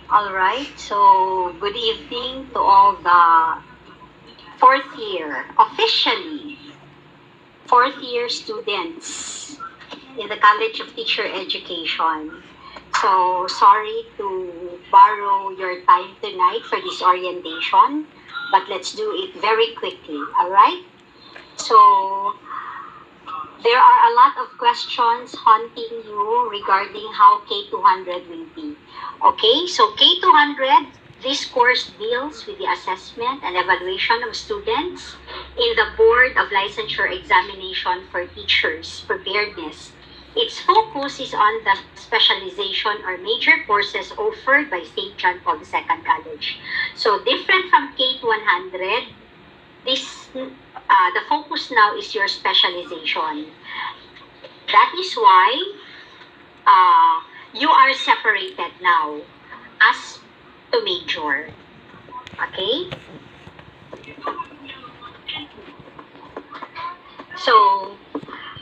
All right, so good evening to all the fourth year, officially fourth year students in the College of Teacher Education. So sorry to borrow your time tonight for this orientation, but let's do it very quickly, all right? So there are a lot of questions haunting you regarding how K200 will be. Okay, so K200, this course deals with the assessment and evaluation of students in the Board of Licensure Examination for Teachers Preparedness. Its focus is on the specialization or major courses offered by St. John Paul II College. So different from K100, the focus now is your specialization. That is why you are separated now as to major. Okay? So,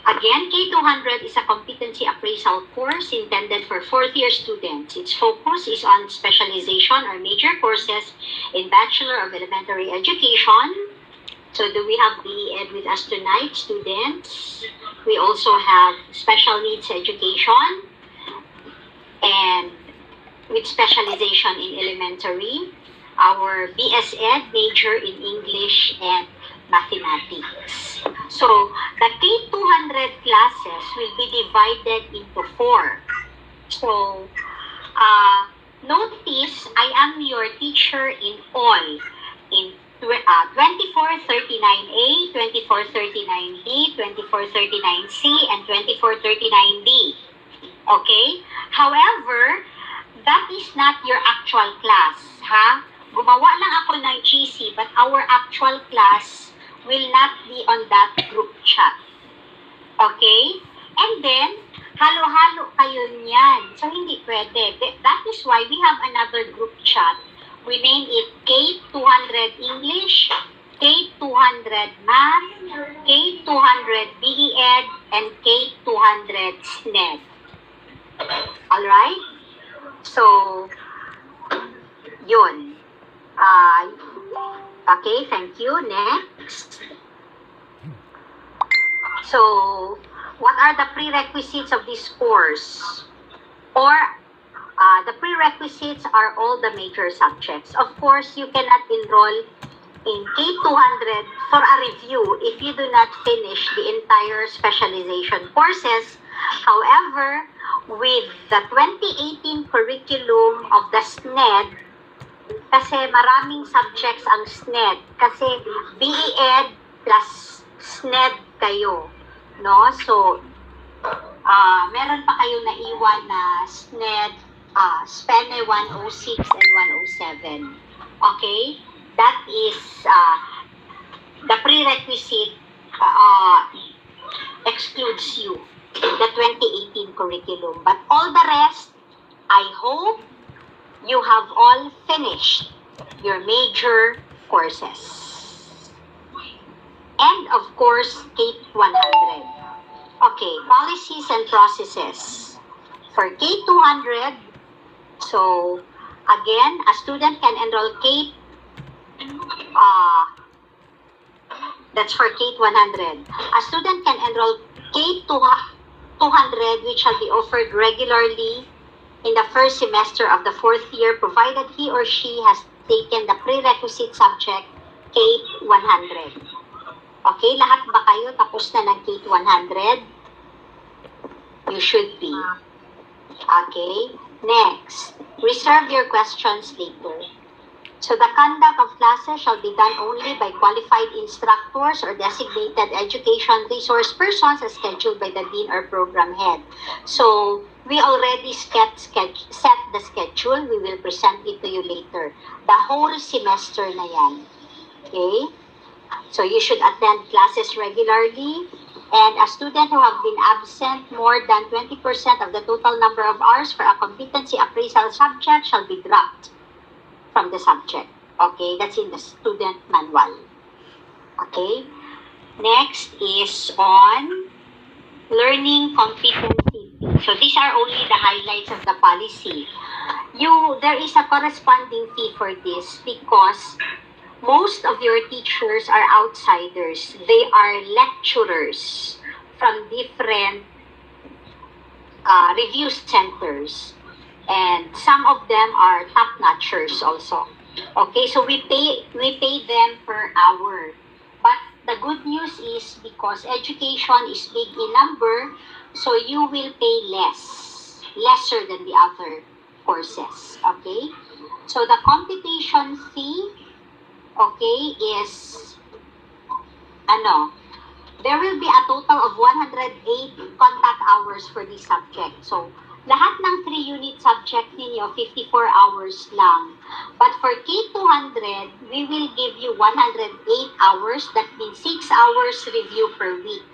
again, K200 is a competency appraisal course intended for fourth-year students. Its focus is on specialization or major courses in Bachelor of Elementary Education. So do we have BEd with us tonight, students? We also have special needs education and with specialization in elementary. Our BSed major in English and mathematics. So the K200 classes will be divided into 4. So notice I am your teacher in all. In 2439A, 2439B, 2439C, and 2439D. Okay? However, that is not your actual class, ha? Gumawa lang ako ng GC, but our actual class will not be on that group chat. Okay? And then, halo-halo kayo niyan. So, hindi pwede. That is why we have another group chat. We name it K200 English, K200 Math, K200 BEd, and K200 SNED. Alright? So, yun. Okay, thank you. Next. So, what are the prerequisites of this course? Or, the prerequisites are all the major subjects. Of course, you cannot enroll in K200 for a review if you do not finish the entire specialization courses. However, with the 2018 curriculum of the SNED, kasi maraming subjects ang SNED, kasi BEd plus SNED kayo, no? So, meron pa kayo naiwan na SNED, SPENE 106 and 107. Okay? That is the prerequisite excludes you, the 2018 curriculum. But all the rest, I hope you have all finished your major courses. And of course, K100. Okay, policies and processes. For K200, so again, a student can enroll that's for K100. A student can enroll K200, which shall be offered regularly in the first semester of the fourth year, provided he or she has taken the prerequisite subject K100. Okay, lahat ba kayo tapos na ng K100? You should be. Okay, next. Reserve your questions later. So the conduct of classes shall be done only by qualified instructors or designated education resource persons as scheduled by the dean or program head. So we already set the schedule. We will present it to you later. The whole semester na yan. Okay? So you should attend classes regularly. And a student who have been absent more than 20% of the total number of hours for a competency appraisal subject shall be dropped from the subject. Okay, that's in the student manual. Okay, next is on learning competency. So these are only the highlights of the policy. there is a corresponding fee for this because most of your teachers are outsiders. They are lecturers from different review centers. And some of them are top-notchers also. Okay, so we pay them per hour. But the good news is because education is big in number, so you will pay lesser than the other courses. Okay, so the computation fee, okay, is there will be a total of 108 contact hours for this subject. So, lahat ng 3-unit subject ninyo, 54 hours lang. But for cate200, we will give you 108 hours. That means 6 hours review per week.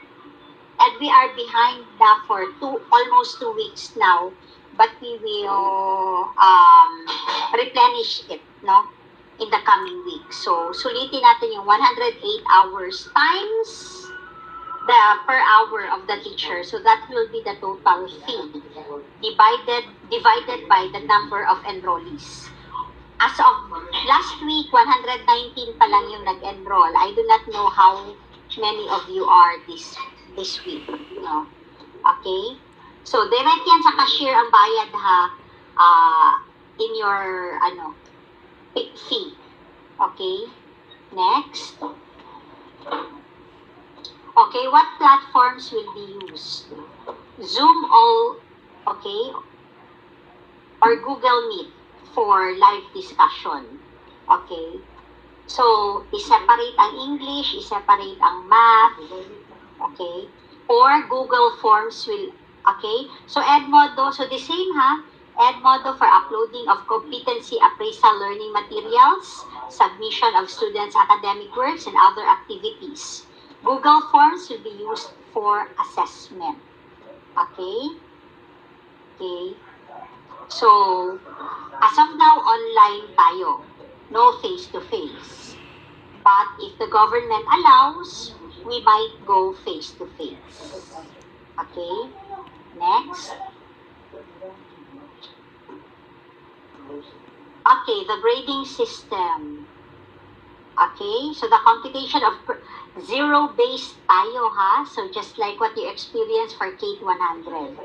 And we are behind na for almost 2 weeks now. But we will replenish it, no? In the coming week. So, sulitin natin yung 108 hours times the per hour of the teacher. So that will be the total fee divided by the number of enrollees. As of last week, 119 pa lang yung nag-enroll. I do not know how many of you are this week. No? Okay? So, direct yan sa cashier ang bayad ha in your fee. Okay? Next. Okay, what platforms will be used? Zoom okay, or Google Meet for live discussion. Okay, so i-separate ang English, i-separate ang math, okay, or Google Forms will, okay, so Edmodo, so the same ha, Edmodo for uploading of competency appraisal learning materials, submission of students' academic works, and other activities. Google Forms will be used for assessment. Okay? Okay. So, as of now, online tayo. No face-to-face. But if the government allows, we might go face-to-face. Okay? Next. Okay, the grading system. Okay, so the computation of zero-based tayo ha. So just like what you experienced for cate200.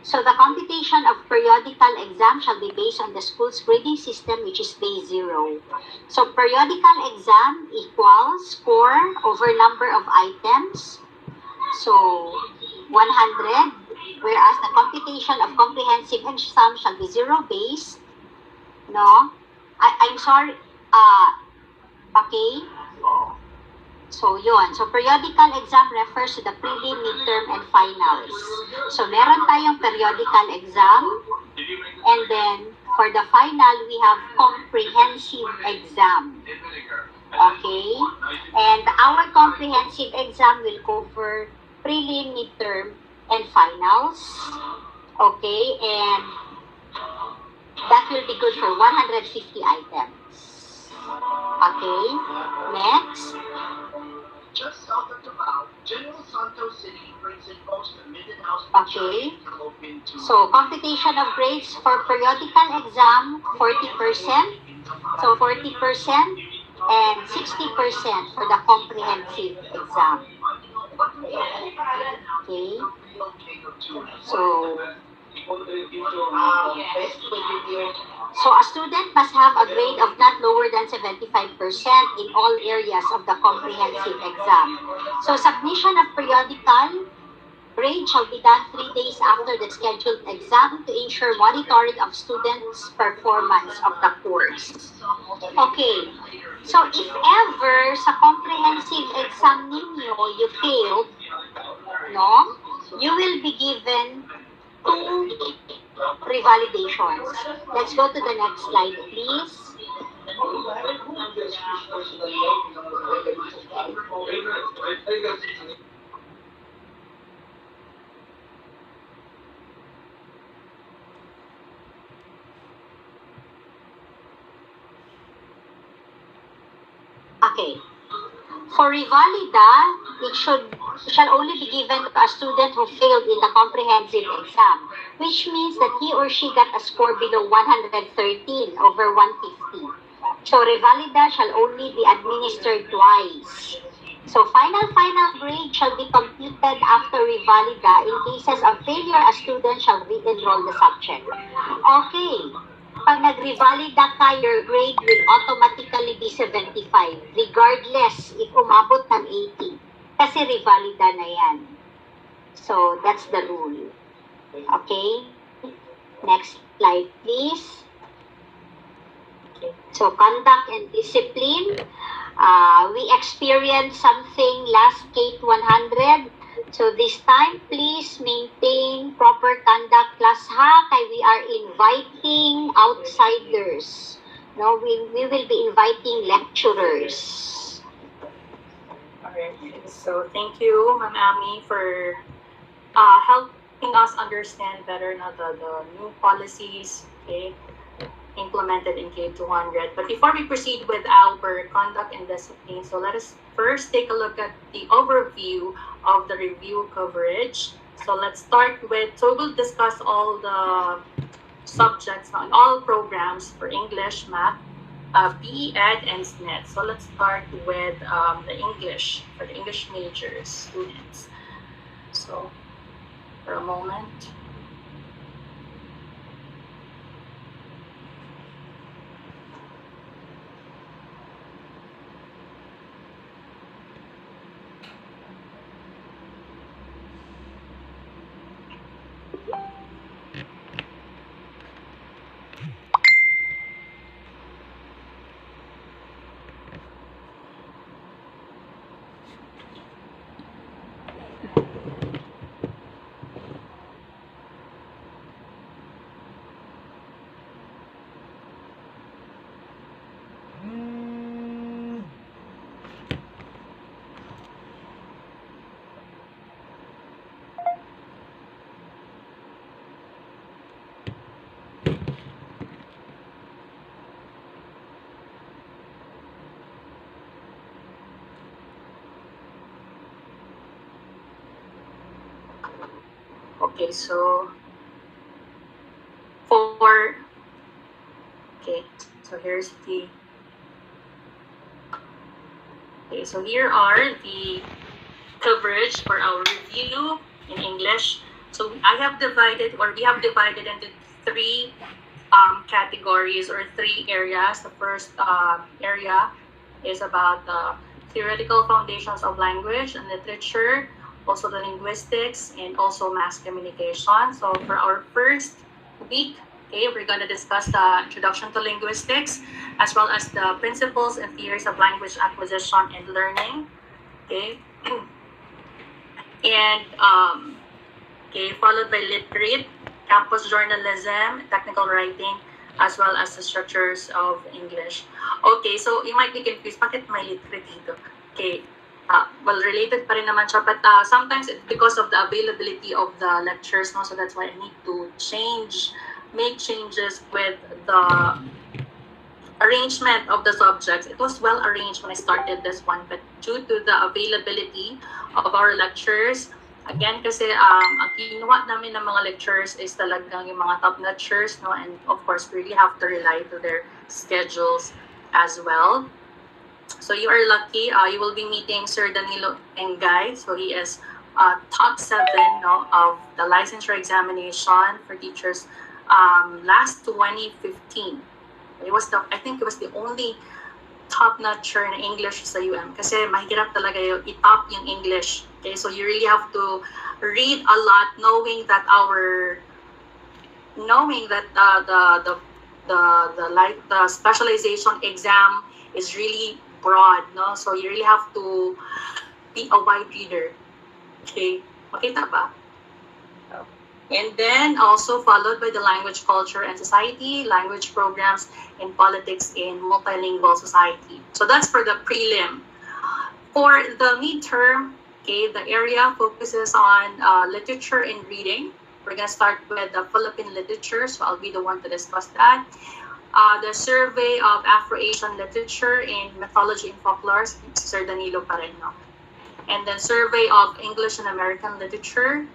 So the computation of periodical exam shall be based on the school's grading system, which is base 0. So periodical exam equals score over number of items. So 100, whereas the computation of comprehensive exam shall be zero-based. No? I'm sorry. Okay? So, yun. So, periodical exam refers to the prelim, midterm, and finals. So, meron tayong periodical exam. And then, for the final, we have comprehensive exam. Okay? And our comprehensive exam will cover prelim, midterm, and finals. Okay? And that will be good for 150 items. Okay, next. Just south of Davao, General Santos City brings in most of Mindanao. Okay, so computation of grades for periodical exam, 40%. So 40% and 60% for the comprehensive exam. Okay, so a student must have a grade of not lower than 75% in all areas of the comprehensive exam. So submission of periodical grade shall be done 3 days after the scheduled exam to ensure monitoring of students' performance of the course. Okay, so if ever sa comprehensive exam ninyo you failed, no, you will be given 2 revalidations. Let's go to the next slide, please. Okay. For revalida, it shall only be given to a student who failed in the comprehensive exam, which means that he or she got a score below 113 over 150. So revalida shall only be administered twice. So final grade shall be computed after revalida. In cases of failure, a student shall re-enroll the subject. Okay. Pag nag-revalida ka, your grade will automatically be 75, regardless if umabot ng 80. Kasi revalida na yan. So, that's the rule. Okay? Next slide, please. So, conduct and discipline. We experienced something last cate200. So this time, please maintain proper conduct class ha, kay we are inviting outsiders. No, we will be inviting lecturers. Alright, so thank you, Ma'am Ami, for helping us understand better the new policies, okay, implemented in cate200. But before we proceed with our conduct and discipline, so let us first take a look at the overview of the review coverage. So let's start with, so we'll discuss all the subjects on all programs for English, Math, PE Ed, and SNET. So let's start with the English, for the English major students. So for a moment. Okay, so here's the, okay, so here are the coverage for our review in English. So we have divided into three categories or three areas. The first area is about the theoretical foundations of language and literature, also the linguistics, and also mass communication. So for our first week, okay, we're going to discuss the introduction to linguistics, as well as the principles and theories of language acquisition and learning. Okay, and okay, followed by literate, campus journalism, technical writing, as well as the structures of English. Okay, so you might be confused, bakit may literate dito? Okay, well, related pa rin naman siya, but sometimes it's because of the availability of the lectures, no? So that's why I need to make changes with the arrangement of the subjects. It was well arranged when I started this one, but due to the availability of our lectures, again, kasi ang kinuha namin ng mga lectures is talagang yung mga top lectures, no? And of course, we really have to rely to their schedules as well. So you are lucky. You will be meeting Sir Danilo Engay. So he is top 7, no, of the licensure examination for teachers last 2015. I think it was the only top notcher in English sa UM kasi mahirap talaga yung i-top yung English. Okay, so you really have to read a lot, knowing that the specialization exam is really broad, no? So you really have to be a wide reader. Okay, makita ba? And then also followed by the language, culture, and society, language programs, and politics in multilingual society. So that's for the prelim. For the midterm, okay, the area focuses on literature and reading. We're gonna start with the Philippine literature, so I'll be the one to discuss that. The survey of Afro-Asian literature in mythology and folklore, Sir Danilo pa rin, no? And then survey of English and American literature,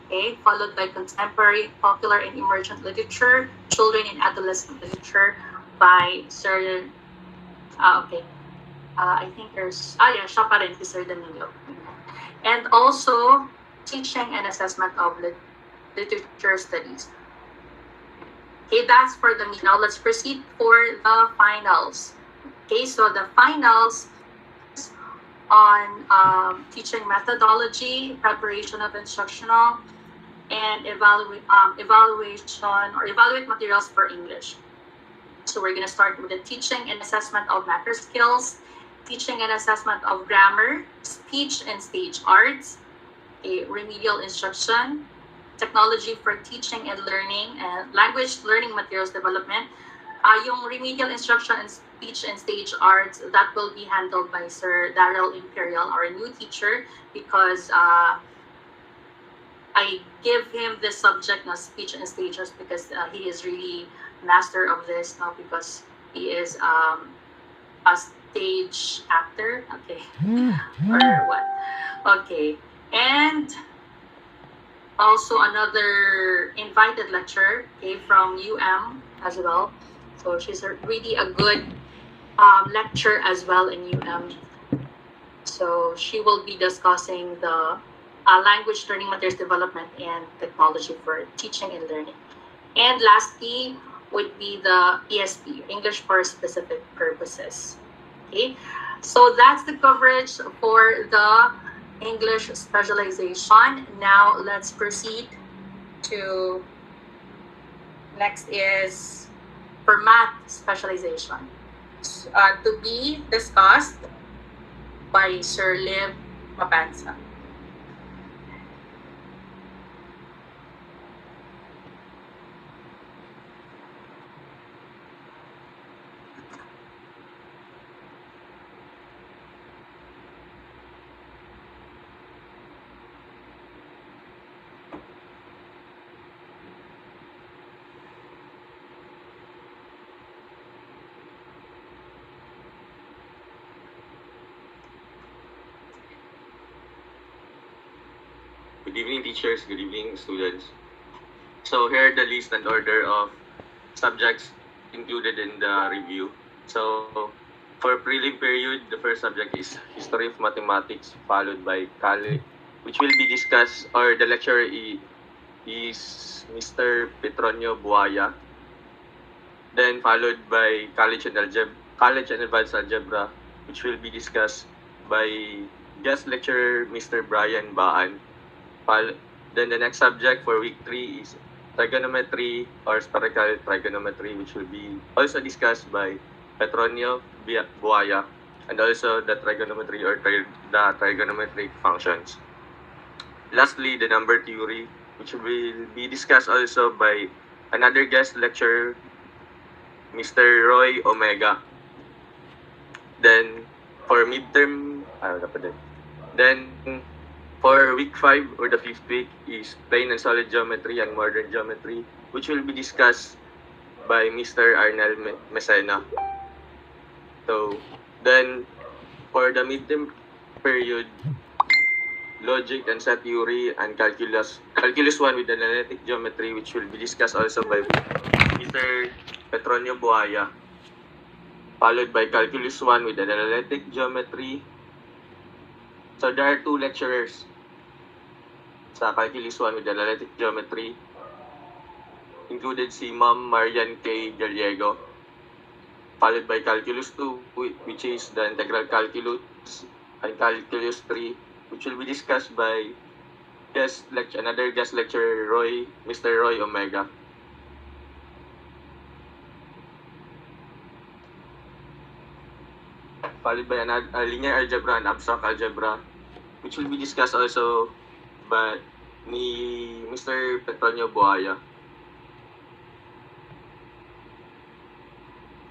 okay, followed by contemporary, popular, and emergent literature, children and adolescent literature by Sir, I think there's, siya pa rin, si Sir Danilo. And also, teaching and assessment of literature studies. Okay, that's for the meet. Now let's proceed for the finals. Okay, so the finals on teaching methodology, preparation of instructional, and evaluate materials for English. So we're going to start with the teaching and assessment of matter skills, teaching and assessment of grammar, speech and stage arts, a remedial instruction, technology for teaching and learning, and language learning materials development. Yung remedial instruction and speech and stage arts, that will be handled by Sir Daryl Imperial, our new teacher, because I give him this subject na speech and stage arts because he is really master of this now because he is a stage actor, okay, or what? Okay, and also another invited lecturer, okay, from as well. So she's really a good lecturer as well in So she will be discussing the language learning materials development and technology for teaching and learning. And lastly would be the ESP, English for Specific Purposes. Okay, so that's the coverage for the English specialization. Now let's proceed to next is for math specialization, to be discussed by Sir Liv Mapansa. Good evening, teachers. Good evening, students. So here are the list and order of subjects included in the review. So for prelim period, the first subject is History of Mathematics, followed by which will be discussed, or the lecturer is Mr. Petronio Buaya. Then followed by College and Advanced Algebra, which will be discussed by guest lecturer Mr. Brian Baan. Then the next subject for week 3 is trigonometry or spherical trigonometry, which will be also discussed by Petronio Buaya, and also the trigonometry or the trigonometric functions. Lastly, the number theory, which will be discussed also by another guest lecturer, Mr. Roy Omega. Then for midterm, then for week 5 or the 5th week is plain and solid geometry and modern geometry, which will be discussed by Mr. Arnel Mesena. So then for the midterm period, logic and set theory and calculus 1 with analytic geometry, which will be discussed also by Mr. Petronio Buaya, followed by calculus 1 with analytic geometry. So there are 2 lecturers sa calculus 1 with analytic geometry, included si Ma'am Marian K. Gallego, followed by calculus 2, which is the integral calculus, and calculus 3, which will be discussed by another guest lecturer, Mr. Roy Omega. Followed by a linear algebra and abstract algebra, which will be discussed also by Mr. Petronio Buaya.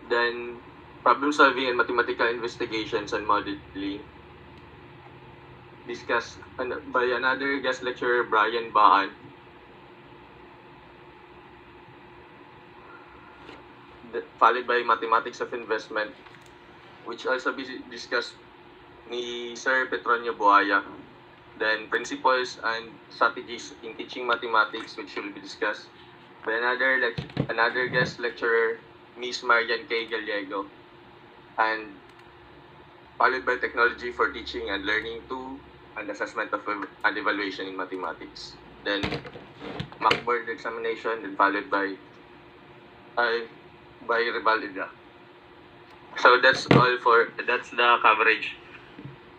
Then problem solving and mathematical investigations and modeling, discussed by another guest lecturer, Brian Baan. followed by Mathematics of Investment, which also be discussed ni Sir Petronio Buaya. Then Principles and Strategies in Teaching Mathematics, which will be discussed by another guest lecturer, Miss Marian K. Gallego, and followed by Technology for Teaching and Learning 2 and Assessment of and Evaluation in Mathematics. Then mock board examination, then followed by Revalida. So that's the coverage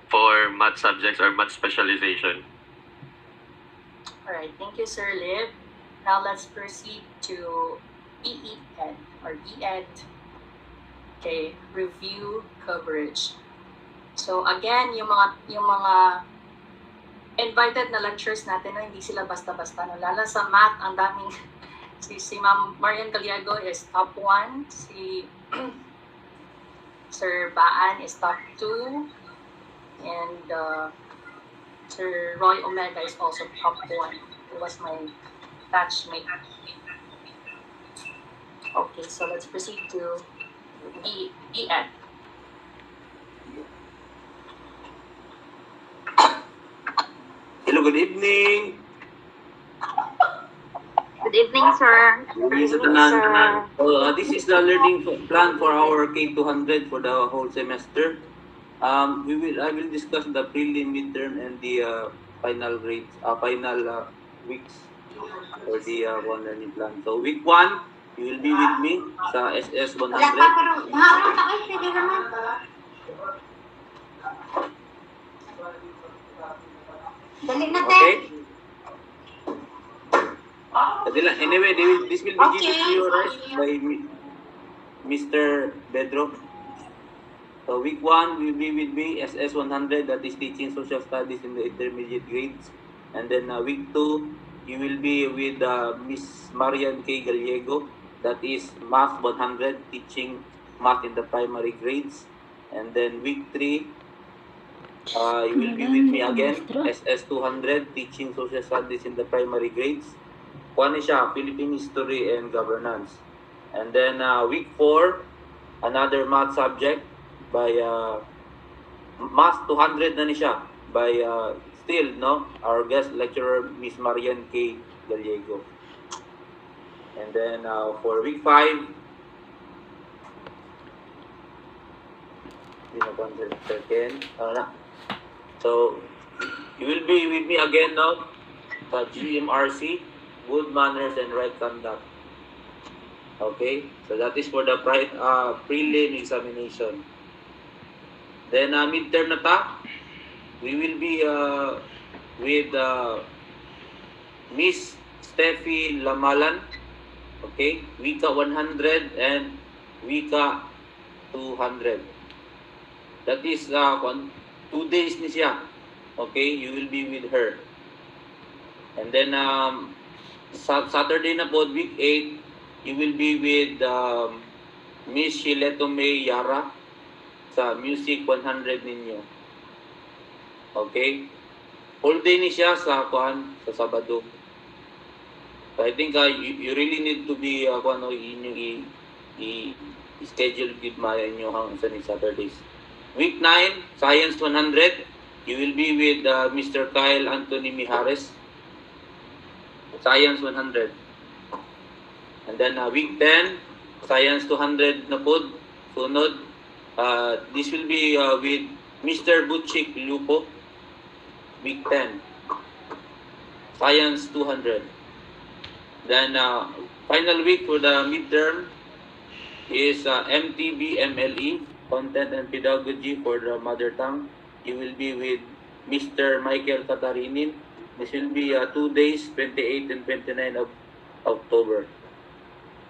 for math subjects or math specialization. All right, thank you, Sir Lib. Now let's proceed to EED or EED. Okay, review coverage. So again, yung mga invited na lectures natin, no, hindi sila basta-basta. No? Lalo sa math, ang daming si Ma'am Marian Gallego is top 1, si Sir Baan is top 2, and Sir Roy Omega is also top 1. He was my batchmate. Okay, so let's proceed to EED. Hello, good evening. Good evening, sir. This is the learning plan for our cate200 for the whole semester. I will discuss the prelim, midterm, and the final grades, final weeks for the one learning plan. So week 1, you will be with me sa SS100. Wala pa, pero maharap na kayo. Sige naman. Dali na, te. Okay. Anyway, this will be given to you right by Mr. Bedro. So week 1 will be with me, SS100, that is teaching social studies in the intermediate grades. And then week 2, you will be with Miss Marian K. Gallego, that is math 100, teaching math in the primary grades. And then week 3, you will be with me again, SS200, teaching social studies in the primary grades. One is Philippine History and Governance. And then week 4, another math subject by Math 200 na siya by still our guest lecturer Miss Marian K. Gallego. And then for week 5, so you will be with me again now sa GMRC, Good Manners and Right Conduct. Okay, so that is for the prelim examination. Then midterm na ta, we will be with Miss Steffi Lamalan. Okay, Wika 100 and Wika 200. That is 2 days ni siya. Okay, you will be with her. And then Saturday na po, week 8, you will be with Miss Shileto May Yara sa Music 100 ninyo. Okay? Whole day ni siya sa Sabado. So I think you really need to be inyong i-schedule with Maya inyo hang sa Saturdays. Week 9, Science 100, you will be with Mr. Kyle Anthony Mijares. Science 100. And then week 10, Science 200 na po, sunod. This will be with Mr. Butchik Lupo, week 10. Science 200. Then final week for the midterm is MTB MLE, Content and Pedagogy for the Mother Tongue. You will be with Mr. Michael Katarinin. This will be 2 days, 28 and 29 of October.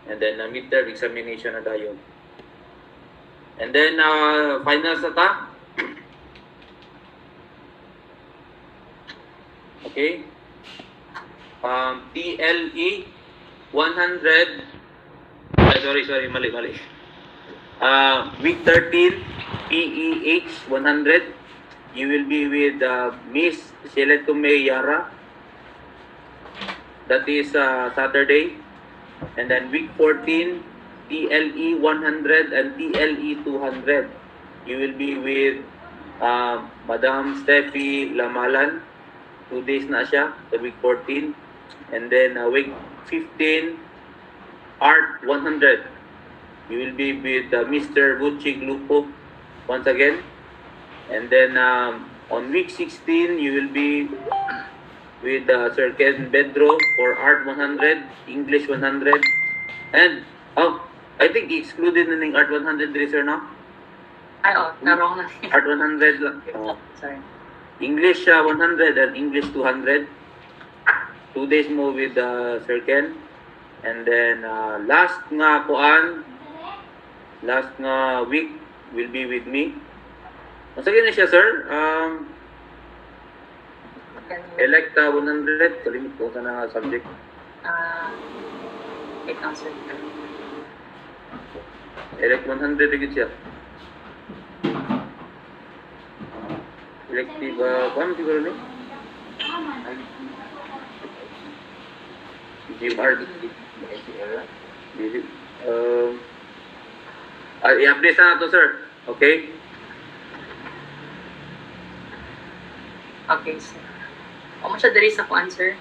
And then midterm examination na tayo. And then final sa ta. Okay. TLE 100. Sorry, mali. Week 13, PEH 100. You will be with Miss Shileto May Yara. That is Saturday. And then week 14, TLE 100 and TLE 200. You will be with Madam Steffi Lamalan. 2 days na siya, the week 14. And then week 15, Art 100. You will be with Mr. Buchig Lupo once again. And then on week 16, you will be with Sir Ken Bedro for Art 100, English 100. And, I think excluded na ng Art 100 sir, no? Ay, narong na. Art 100 lang. Sorry. English 100 and English 200. 2 days mo with Sir Ken. And then last nga week will be with me. Once again na siya, sir. Elect 100. Kalimit ko sa na subject. Wait lang, sir. Elect 100 agad siya. Elective, paano siguro ni? GR. I-update na to, sir. Okay? Okay, sir. Mo siya dali sa kuan, sir.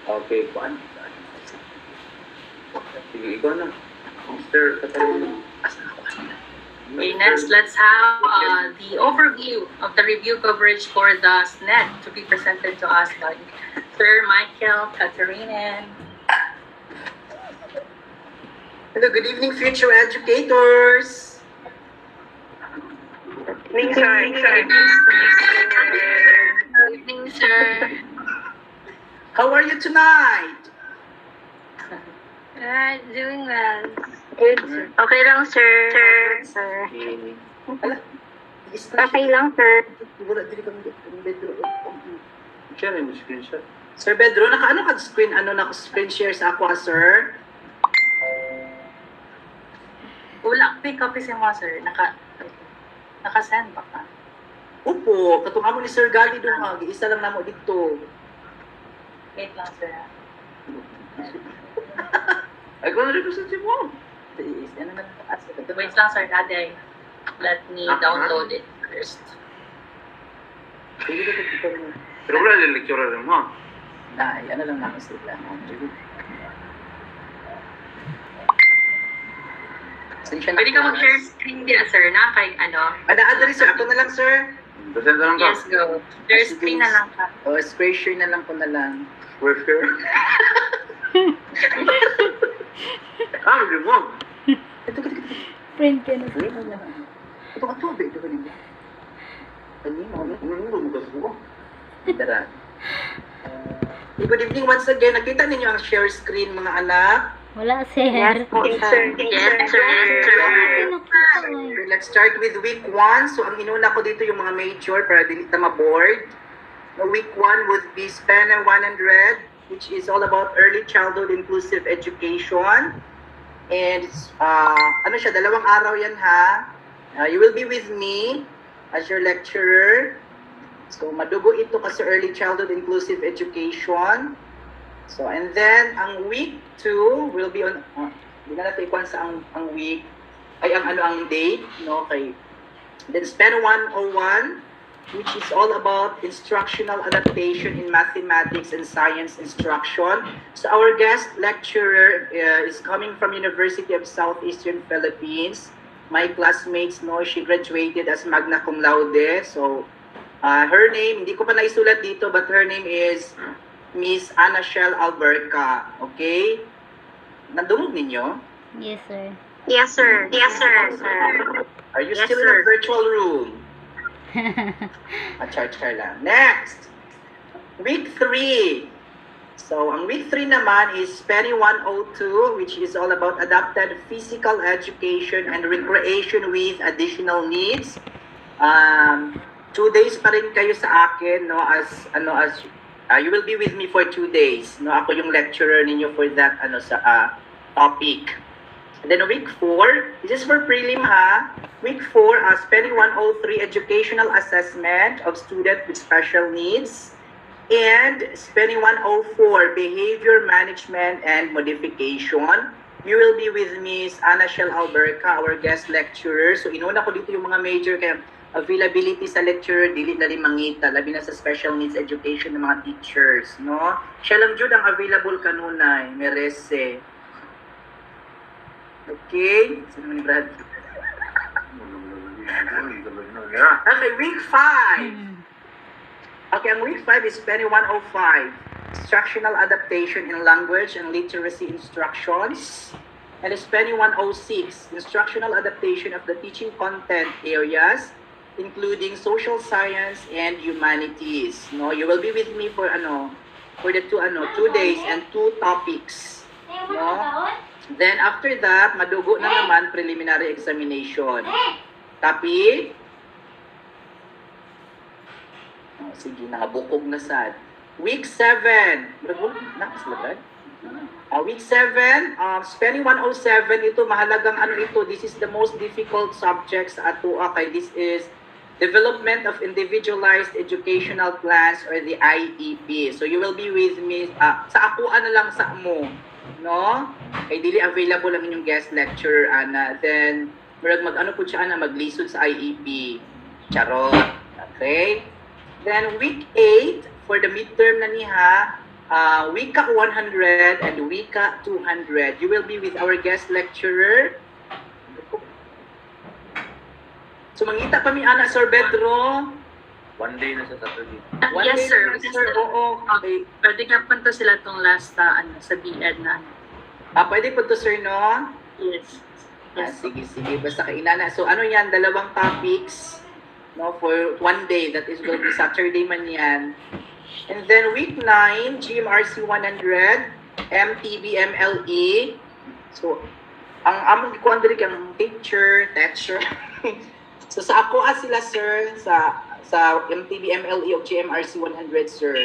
Okay, kuan. Sige, ikaw na. Mr. Katarina. Okay, next, let's have the overview of the review coverage for the SNET to be presented to us by Sir Michael Katarinen. Hello, good evening, future educators. Good evening, sir. How are you tonight? Doing well. Good. Okay lang, sir. Sir. Okay lang, sir. Share mo screenshot. Sir Pedro, naka-ano ka screen, screen share sa ako, sir? Wala, pick up si mo, sir. Naka-send ba ka? Upo, katong amo ni Sir Gali doon, isa lang namo dito. Wait lang, sir. Ay, kung na-representative mo. Wait lang, sir. Daddy, let me download it first. Pero wala yung lecturer mo. Ay, ano lang namin sila. Pwede ka mag-share screen din, sir, na kay ano? Ada, sir. Ako na lang, sir. Present na lang ka. Yes, go. Share screen na lang ka. Oh, screen share na lang ko na lang. Worker. Hindi mo. Ito. Friend ka na. Ito ka to, ito ka nila. Ano mo kasi mo? Dara. Good evening once again. Nakita ninyo ang share screen, mga anak? Wala, sir. Yes, sir. Yes, sir. Okay, let's start with week 1. So, ang inuna ko dito yung mga major para dili ta ma-board. Week 1 would be SPENA 100, which is all about early childhood inclusive education. And ano siya, 2 araw yan ha. You will be with me as your lecturer. So, madugo ito kasi early childhood inclusive education. So, and then, ang week 2 will be on, hindi na natin ikuan sa ang week, ay ang date, no, kay, then SPEN 101, which is all about instructional adaptation in mathematics and science instruction. So, our guest lecturer is coming from University of Southeastern Philippines. My classmates know she graduated as magna cum laude. So, her name, hindi ko pa naisulat dito, but her name is Miss Ana Shell Alberca. Okay? Nandungog ninyo? Yes, sir. Yes, sir. Yes, sir. Are you Yes, still in sir. a virtual room? Char lang. Next! Week 3. So, ang week 3 naman is SPENI 102, which is all about adapted physical education and recreation with additional needs. 2 days pa rin kayo sa akin, no, as you will be with me for 2 days. No, ako yung lecturer ninyo for that topic. And then week 4, this is for prelim ha. Week 4, SPENI 103 educational assessment of student with special needs. And spelling 104, Behavior Management and Modification. You will be with Miss Ana Shell Alberca, our guest lecturer. So inuna ko dito yung mga major kaya availability sa lecturer, dili dali mangita, labi na sa special needs education ng mga teachers, no? Siya lang jud ang available kanunay, merese. Okay? Sino man ni Brad? Okay, week 5. Okay, ang week 5 is Penny 105. Instructional Adaptation in Language and Literacy Instructions. And it's Penny 106. Instructional Adaptation of the Teaching Content Areas, including Social Science and Humanities. No, you will be with me for the 2 days and 2 topics. No? Then after that, madugo na naman preliminary examination. Tapi, sige, nakabukog na sad. Week 7. Week 7, spelling 107, ito mahalagang ito, this is the most difficult subject sa ato. Okay, this is Development of Individualized Educational Plans or the IEP. So you will be with me, sa ako lang sa mo, no? Kay dili available ang inyong guest lecturer, Ana. Then, po siya, Ana, maglisod sa IEP. Charot. Okay? Then week 8 for the midterm na niha, week 100 and week 200. You will be with our guest lecturer. So mangita pa mi ana Sir Pedro. One day na sa Saturday. Yes, sir. Oo. Okay. Pwede ka punta sila tong last sa BEd na. Pwede po to sir, no? Yes. Yes. Sige. Basta kay inana. So ano yan, dalawang topics. No, for 1 day, that is going to be Saturday man yan. And then week 9, GMRC 100, MTB, MLE. So, ang among gikuan diri kang teacher. So sa ako sila sir sa MTB, MLE o GMRC 100 sir.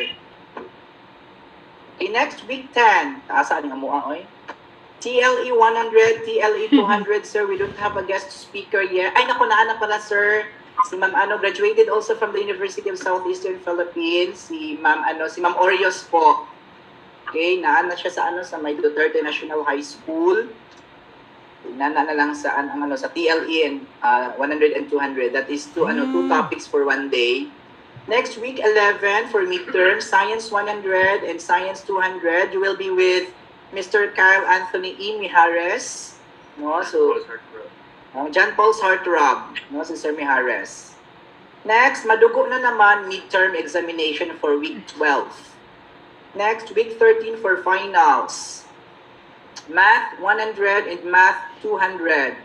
Okay, next week 10, saan nga mo oy? TLE 100, TLE 200 sir. We don't have a guest speaker yet. Ay naku, naana pala sir. Si Ma'am graduated also from the University of Southeastern Philippines. Si Ma'am Orios po. Okay, naan na siya sa may Duterte National High School. Nana na lang sa sa TLE and 100 and 200. That is two topics for 1 day. Next week 11 for midterm, Science 100 and Science 200. You will be with Mr. Kyle Anthony E. Mijares. No, so John Paul's Heartthrob, no, si Sir Mijares. Next, madugo na naman midterm examination for week 12. Next, week 13 for finals. Math 100 and Math 200.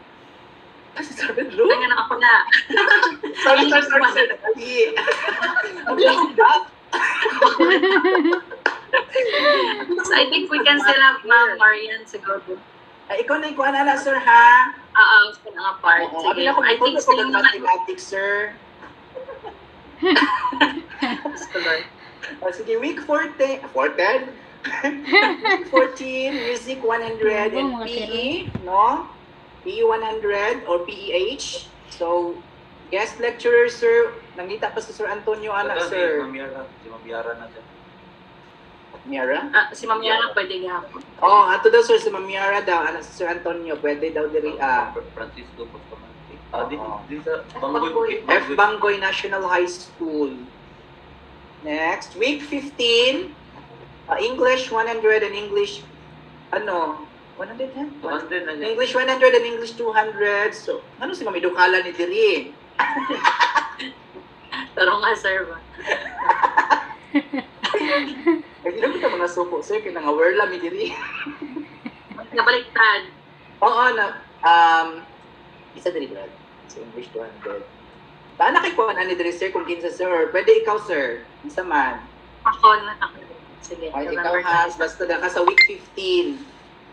Kasi Sir Pedro? Kaya na ako na. Sorry. So I think we can still have Ma'am Marian siguro. Ikaw na ikuha na sir, ha? Sa mga part. Sige. I think sila mathematics, sir. Sige, week 14, 14? Week 14, Music 100 and PE, no? PE 100 or PEH. So, guest lecturer, sir. Nangita pa si Sir Antonio, anak, sir. Si Ma'am Yara na siya. Miara? Si Ma'am Yara pwede nga po. Ato daw sir, si Ma'am Yara daw, anak si Sir Antonio, pwede daw diri Francisco Bustamante. Din sa Banggoy. F. Banggoy National High School. Next, week 15, English 100 and English, 100 yan? 100 na siya. English 100 and English 200. So, si Mami Dukala ni diri? Pero nga, sir ba? Ay, ilang kita mga suko, sir, kaya nga-aware lang ni diri. Nabaliktad. Oo, isa diri, Brad. So, English 200. Taan na kay kuhan ani diri, sir, kung kinsa, sir, or pwede ikaw, sir. Isa man. Ako. Sige. Ay, ikaw has, basta na ka sa week 15.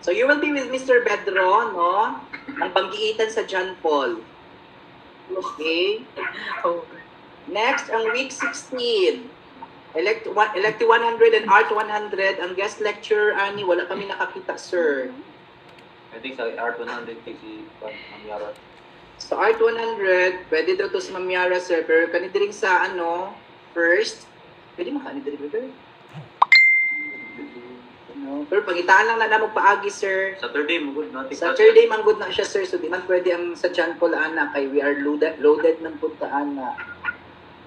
So, you will be with Mr. Bedro, no? Ang panggiitan sa John Paul. Okay? Oh. Next, ang week 16. Elective 100 and Art 100. Ang guest lecturer, ani, wala kami nakakita, sir. I think sa Art 100 si Ma'am Yara. Sa Art 100, pwede daw to si Ma'am Yara, sir. Pero kanidiring sa, first, pwede makanidiring, No? Pero pangitaan lang na namog paagi, sir. Saturday, magod na. Saturday man good na siya, sir. So di man pwede ang sa dyan po ana kay we are loaded ng punta ana.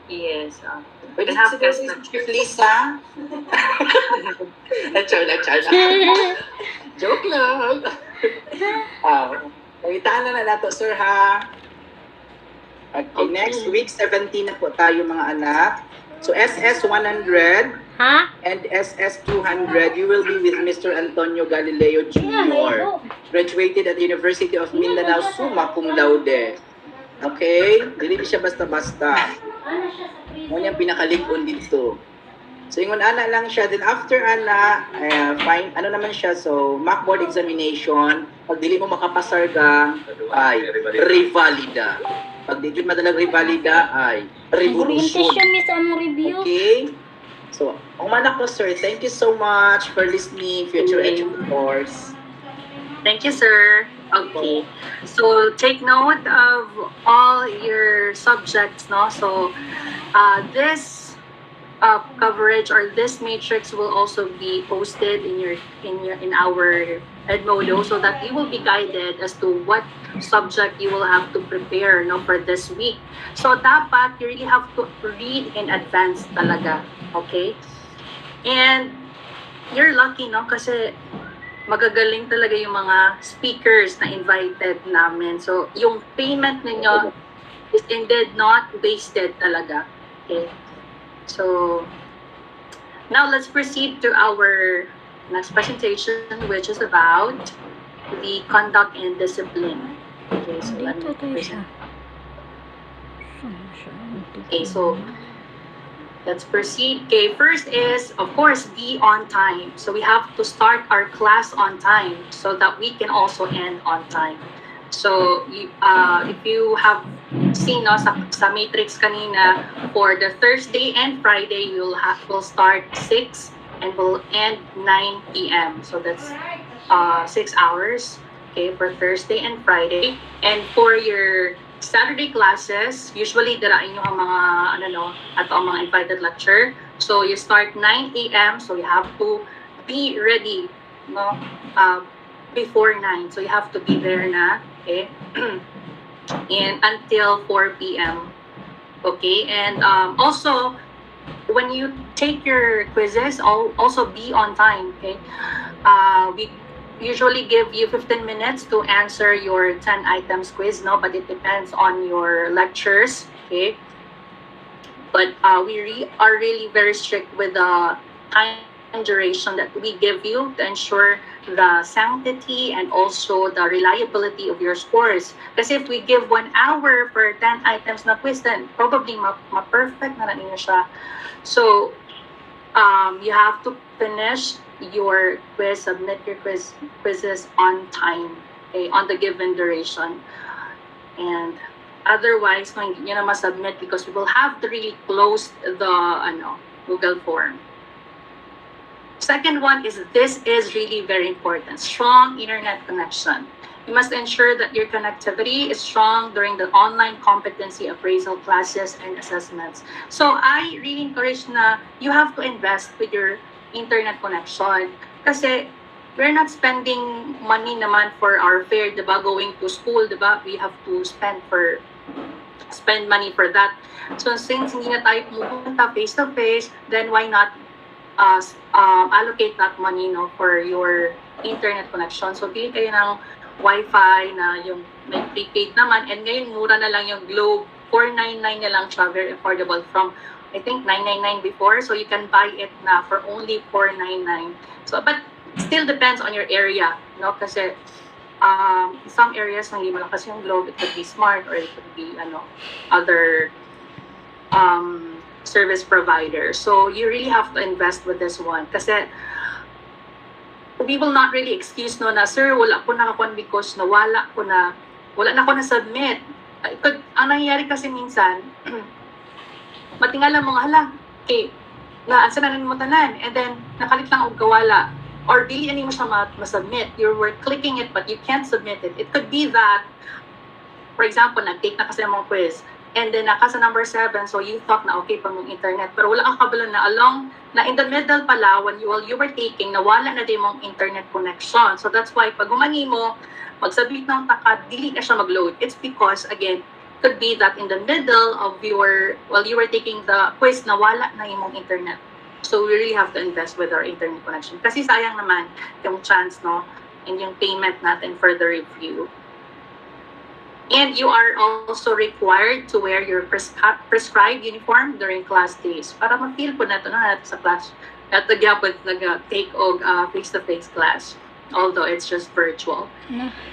Yes. Pwede have siguro guest si Chief Lisa. Char lang. Joke lang. Pangitaan lang na nato, sir, ha? Okay, next week, 17 na po tayo, mga anak. So, SS 100 Ha? and SS 200, you will be with Mr. Antonio Galileo Jr., graduated at the University of Mindanao, summa cum laude. Okay? Dili siya basta-basta. Mo niyang pinakalig-on dito. So, ingon ana lang siya. Then after ana, fine, ano naman siya? So, mock board examination. Pag dili mo makapasar ka, ay, revalida. Pag di jud madalag revalida, ay, revolution. Orientation miss ang review. Okay? So, ang manak ko, sir, thank you so much for listening, future educators. Thank you, sir. Okay. So, take note of all your subjects, no? So, this coverage or this matrix will also be posted in our Edmodo so that you will be guided as to what subject you will have to prepare, no, for this week. So, dapat you really have to read in advance talaga. Okay? And you're lucky, no? Kasi magagaling talaga yung mga speakers na invited namin. So, yung payment ninyo is indeed not wasted talaga. Okay? So, now let's proceed to our next presentation, which is about the conduct and discipline. Okay, so let me present. Okay, so let's proceed. Okay, first is, of course, be on time. So we have to start our class on time so that we can also end on time. So if you have seen, no, sa matrix kanina, for the Thursday and Friday, we'll start 6 and we'll end 9 p.m. So that's 6 hours, okay, for Thursday and Friday. And for your Saturday classes, usually darain nyo ang mga, ato ang mga invited lecture. So you start 9 a.m. So you have to be ready, no, before 9. So you have to be there na, okay, and until 4 p.m. Okay, and also, when you take your quizzes, also be on time, okay? We usually give you 15 minutes to answer your 10 items quiz, no? But it depends on your lectures, okay? But we are really very strict with the time duration that we give you to ensure the sanctity and also the reliability of your scores. Kasi if we give 1 hour for 10 items na quiz, then probably ma-perfect na ninyo siya. So, you have to finish your quiz, submit your quizzes on time, okay, on the given duration. And otherwise, kung hindi nyo na masubmit, because we will have to really close the Google form. Second one is, this is really very important, strong internet connection. You must ensure that your connectivity is strong during the online competency appraisal classes and assessments. So I really encourage na you have to invest with your internet connection. Kasi we're not spending money naman for our fare, diba? Going to school, diba? We have to spend money for that. So since hindi na tayo pumunta face-to-face, then why not allocate that money, no, for your internet connection. So pili kayo ng Wi-Fi na yung may prepaid naman, and ngayon mura na lang yung Globe, 499 na lang siya, very affordable, from I think 999 before, so you can buy it na for only 499. So but still depends on your area, no, kasi some areas hindi malakas yung Globe, it could be Smart or it could be other service provider. So you really have to invest with this one. Kasi we will not really excuse, no, na, sir, wala ko nakakuan because wala na ko na-submit. Ang nangyayari kasi minsan, matingala mo nga, hala, okay, naansa na mo tanan, and then nakalit lang og gawala, or dili ani mo siya ma-submit. You were clicking it but you can't submit it. It could be that, for example, nag-take na kasi mga quiz, And then naka sa number 7, so you thought na okay pa mong internet, pero wala kang kabalo na along, na in the middle pala, while you were taking, nawala na din mong internet connection. So that's why pag gumangi mo, magsabit ng taka, dili na siya mag-load. It's because, again, could be that in the middle of while you were taking the quiz, nawala na yung internet. So we really have to invest with our internet connection. Kasi sayang naman yung chance, no? And yung payment natin for the review. And you are also required to wear your prescribed uniform during class days. Para ma-feel po nato na sa class. At nagyapot nag-take og face-to-face class. Although it's just virtual.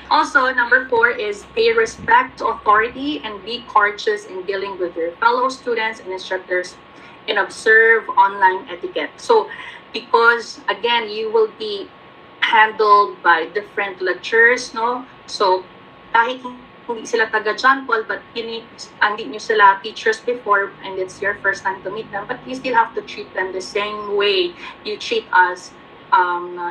Also, number 4 is pay respect to authority and be courteous in dealing with your fellow students and instructors and observe online etiquette. So, because, again, you will be handled by different lecturers, no? So, kahit hindi sila taga John Paul, but hindi nyo sila teachers before and it's your first time to meet them, but you still have to treat them the same way you treat us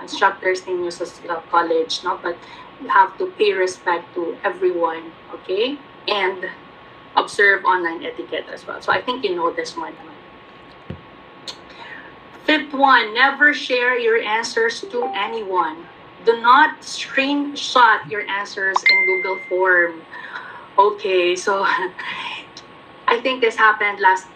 instructors ninyo sa college, no? But you have to pay respect to everyone, okay? And observe online etiquette as well. So I think you know this one. 5th one, never share your answers to anyone. Do not screenshot your answers in Google Form. Okay, so I think this happened last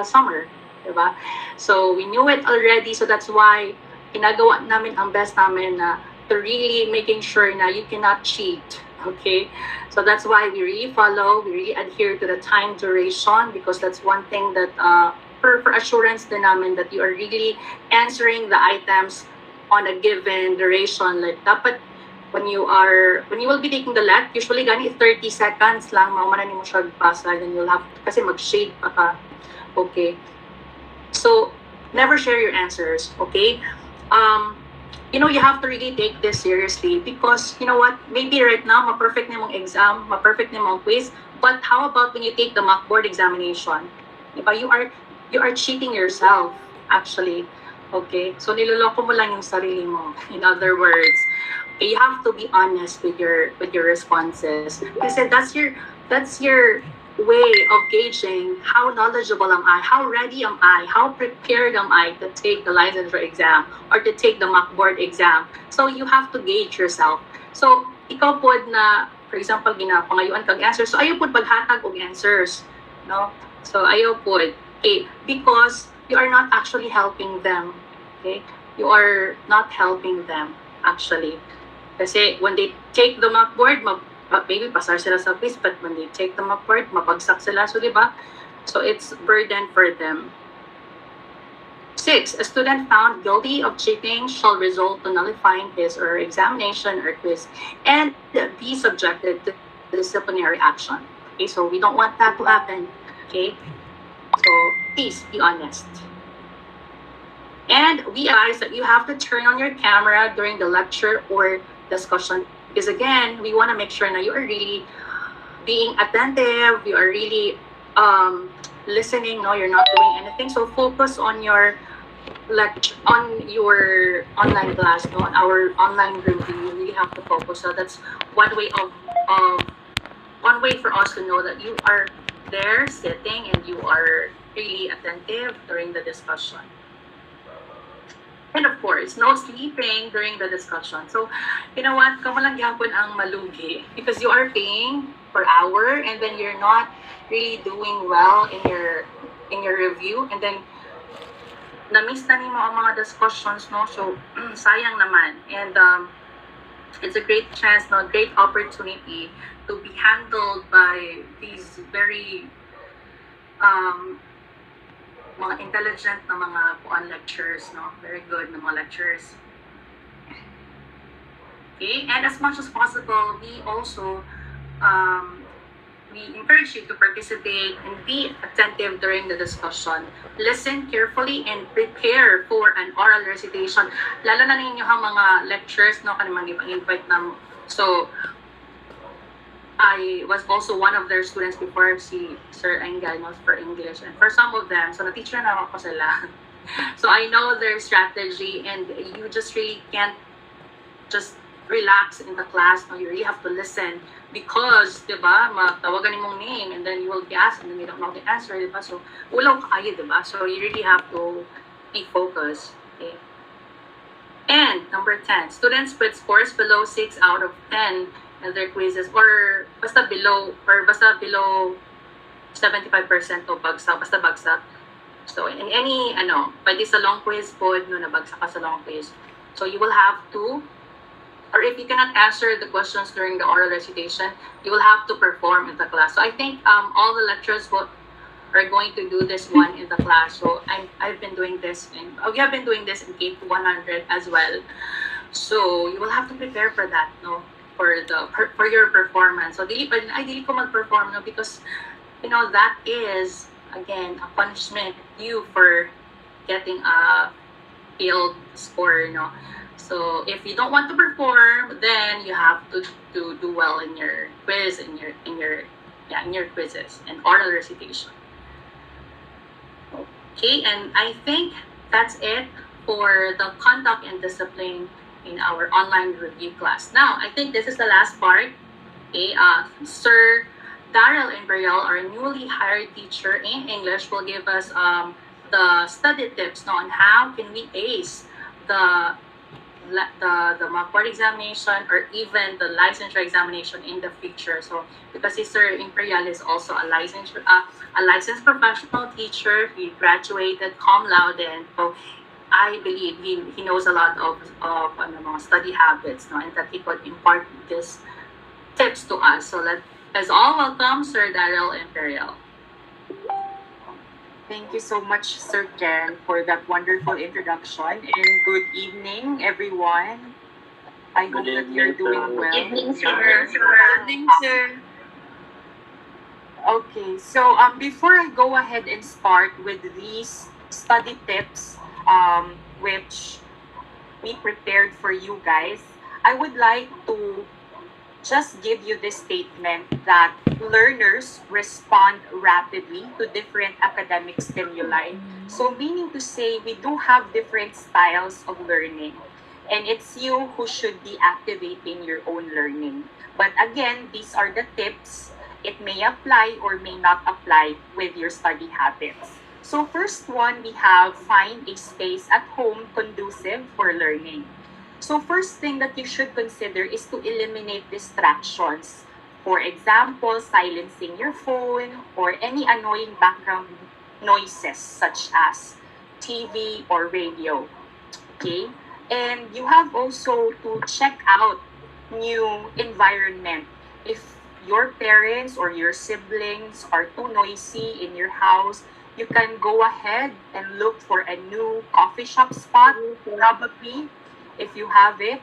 summer, diba? So we knew it already, so that's why ginagawa namin ang best namin na to really making sure na you cannot cheat. Okay, so that's why we really adhere to the time duration, because that's one thing that for assurance din namin that you are really answering the items on a given duration. Like dapat when you will be taking the LET, usually gani 30 seconds lang maumana nimo siya basa, then you'll have kasi mag-shade pa ka. Okay, so never share your answers. Okay, you have to really take this seriously, because you know what, maybe right now ma-perfect nimong exam, ma-perfect nimong quiz, but how about when you take the mock board examination? Diba, you are cheating yourself actually. Okay, so niloloko mo lang yung sarili mo. In other words, you have to be honest with your responses, kasi that's your way of gauging how knowledgeable am I, how ready am I, how prepared am I to take the licensure exam or to take the mock board exam. So you have to gauge yourself. So ikaw pod na, for example, ginapangayuan kag answers, so ayaw pod paghatag og answers, no? So ayaw pod, okay, because you are not actually helping them. Okay, you are not helping them actually, kasi when they take the mock board, maybe pasar sila sa quiz, but when they take the mock board, mabagsak sila, so diba? So it's burden for them. 6, a student found guilty of cheating shall result to nullifying his or her examination or quiz and be subjected to disciplinary action. Okay, so we don't want that to happen. Okay, so please be honest. And we advise that you have to turn on your camera during the lecture or discussion, because again, we want to make sure that you are really being attentive, you are really listening, no, you're not doing anything. So focus on your lecture, on your online class, no, on our online review. You really have to focus. So that's one way for us to know that you are there sitting and you are really attentive during the discussion. And of course, no sleeping during the discussion. So, you know what? Kamo lang gyapon ang malugi, because you are paying per hour and then you're not really doing well in your review, and then na-miss na nimo ang mga discussions, no? So, sayang naman. And it's a great chance, no, great opportunity to be handled by these very mga intelligent na mga lecturers, no? Very good na mga lecturers. Okay, and as much as possible, we also we encourage you to participate and be attentive during the discussion. Listen carefully and prepare for an oral recitation. Lalo na ninyo ang mga lecturers, no, kanimang ipang-invite na. So, I was also one of their students before, si Sir Engel, no, for English. And for some of them, so na-teacher na ako sila. So I know their strategy, and you just really can't just relax in the class. No, you really have to listen because, di ba, matawagan mong name and then you will be asked and then you don't know the answer, di ba? So, ulaw ka kayo, di ba? So, you really have to be focused. Okay? And number 10, students with scores below 6 out of 10 in their quizzes or basta below 75% o basta bagsak. So in any pwede sa long quiz po no nabagsak ka sa long quiz. So you will have to, or if you cannot answer the questions during the oral recitation, you will have to perform in the class. So I think all the lecturers are going to do this one in the class. So I've been doing this we have been doing this in cate200 as well. So you will have to prepare for that, no, for your performance. So dili ko mag-perform, no, because that is again a punishment due for getting a failed score, no. So if you don't want to perform, then you have to do well in your quiz, in your quizzes and oral recitation. Okay, and I think that's it for the conduct and discipline in our online review class. Now, I think this is the last part. Okay, Sir Daryl Imperial, our newly hired teacher in English, will give us the study tips on how can we ace the mock board examination or even the licensure examination in the future. So because Sir Imperial is also a licensed professional teacher, he graduated cum laude, and so I believe he knows a lot of study habits, no, and that he could impart these tips to us. So let's all welcome Sir Daryl Imperial. Thank you so much, Sir Ken, for that wonderful introduction. And good evening, everyone. I hope that you're doing well. Good evening, sir. Good evening, sir. Okay, so before I go ahead and start with these study tips, which we prepared for you guys, I would like to just give you this statement that learners respond rapidly to different academic stimuli. So meaning to say, we do have different styles of learning. And it's you who should be activating your own learning. But again, these are the tips. It may apply or may not apply with your study habits. So first one, we have find a space at home conducive for learning. So first thing that you should consider is to eliminate distractions. For example, silencing your phone or any annoying background noises such as TV or radio. Okay? And you have also to check out new environment. If your parents or your siblings are too noisy in your house, you can go ahead and look for a new coffee shop spot, probably, if you have it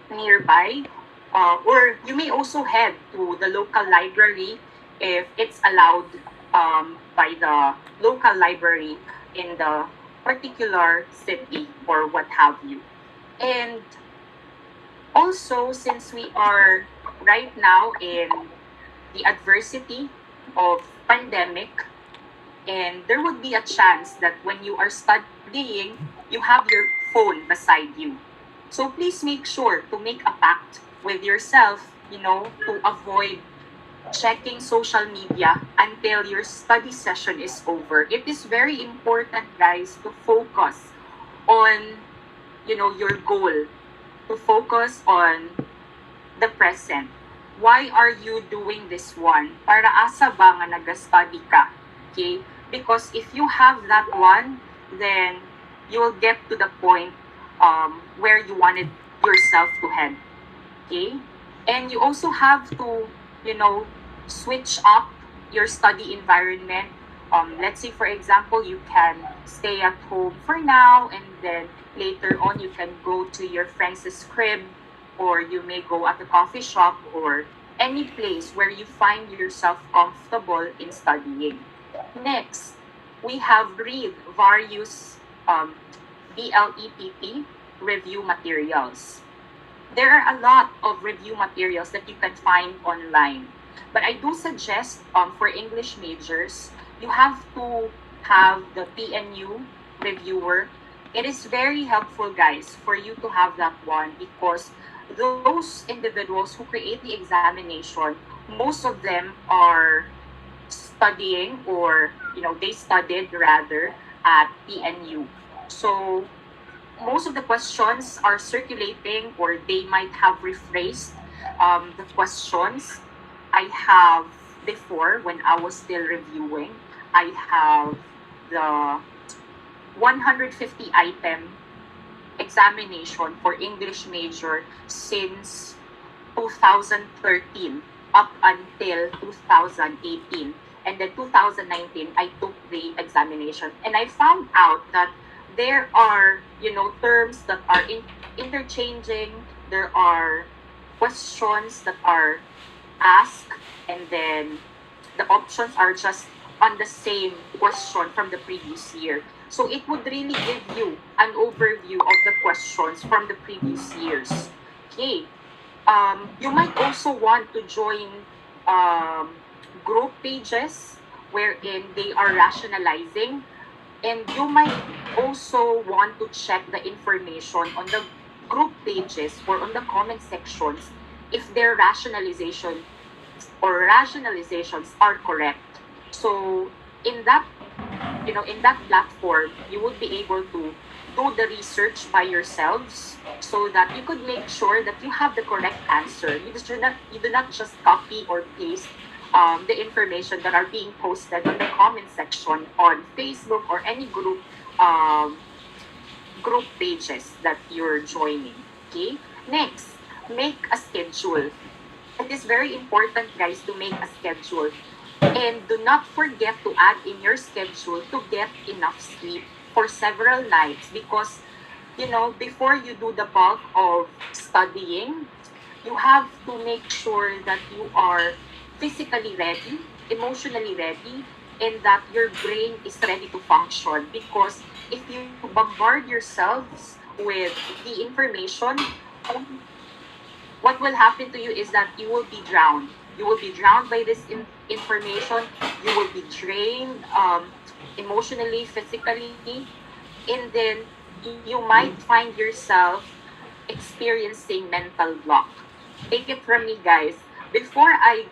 nearby. Or you may also head to the local library if it's allowed by the local library in the particular city or what have you. And also, since we are right now in the adversity of pandemic, and there would be a chance that when you are studying, you have your phone beside you. So please make sure to make a pact with yourself, to avoid checking social media until your study session is over. It is very important, guys, to focus on, your goal, to focus on the present. Why are you doing this one? Para asa ba nga nag-study ka? Okay? Because if you have that one, then you will get to the point where you wanted yourself to head. Okay? And you also have to, switch up your study environment. Let's say, for example, you can stay at home for now, and then later on you can go to your friend's crib, or you may go at a coffee shop or any place where you find yourself comfortable in studying. Next, we have read various BLEPP review materials. There are a lot of review materials that you can find online. But I do suggest for English majors, you have to have the PNU reviewer. It is very helpful, guys, for you to have that one because those individuals who create the examination, most of them are studying, or they studied rather at PNU. So most of the questions are circulating, or they might have rephrased the questions. I have, before, when I was still reviewing, I have the 150 item examination for English major since 2013 up until 2018. And then 2019, I took the examination. And I found out that there are, terms that are interchanging. There are questions that are asked, and then the options are just on the same question from the previous year. So it would really give you an overview of the questions from the previous years. Okay. You might also want to join um, group pages wherein they are rationalizing, and you might also want to check the information on the group pages or on the comment sections if their rationalizations are correct. So in that in that platform, you will be able to do the research by yourselves, so that you could make sure that you have the correct answer. You do not just copy or paste the information that are being posted on the comment section on Facebook or any um, group pages that you're joining. Okay. Next, make a schedule. It is very important, guys, to make a schedule. And do not forget to add in your schedule to get enough sleep for several nights, because, before you do the bulk of studying, you have to make sure that you are physically ready, emotionally ready, and that your brain is ready to function. Because if you bombard yourselves with the information, what will happen to you is that you will be drowned. You will be drowned by this information. You will be drained emotionally, physically, and then you might find yourself experiencing mental block. Take it from me, guys. Before I